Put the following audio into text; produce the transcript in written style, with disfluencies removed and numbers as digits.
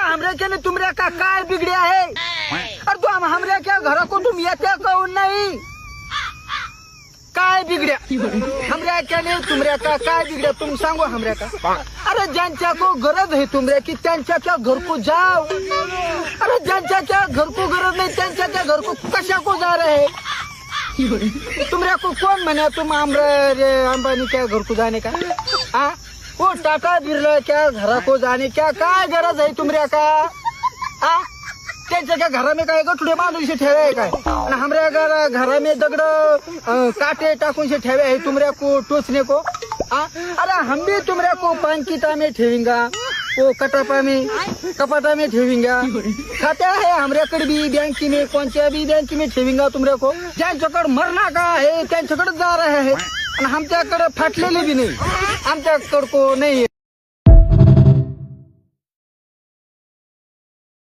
हमरे के ने तुमरे का काय बिगड़े है और तुम हमरे के घर को तुम येते कौन नहीं काय बिगड़े हमरे के ने तुमरे का काय बिगड़े तुम सांगो हमरे का। अरे ज्यांच्या को गरज है तुमरे की त्यांच्या क्या घर को जाओ। अरे ज्यांच्या क्या घर को गरज नहीं त्यांच्या क्या घर को कशा को जा रहे तुमरे को कौन मना तुम अंबानी क्या घर को जाने का। हाँ वो टाटा बिरला क्या घर को जाने क्या काय गरज है तुमरे का। हाँ त्यांच्या क्या घर में काय गठुडे बांधून से ठेवे काय आणि हमरे घर में दगड़ काटे टाकून से ठेवे है तुमरे को टोचने को। अरे हम भी तुमरे को पानकीटा में ठेवेंगा वो कटापा में कपाटा में ठेवेंगा खाते है हमरे कड़ भी बैंक में कौन से भी बैंक में ठेवेंगा तुमरे को ज्यांच्याकड़ मरना का है त्यांच्याकड़ जा रहे है आणि आमच्याकडे फाटलेले भी नहीं आमच्याकड़ को नहीं है।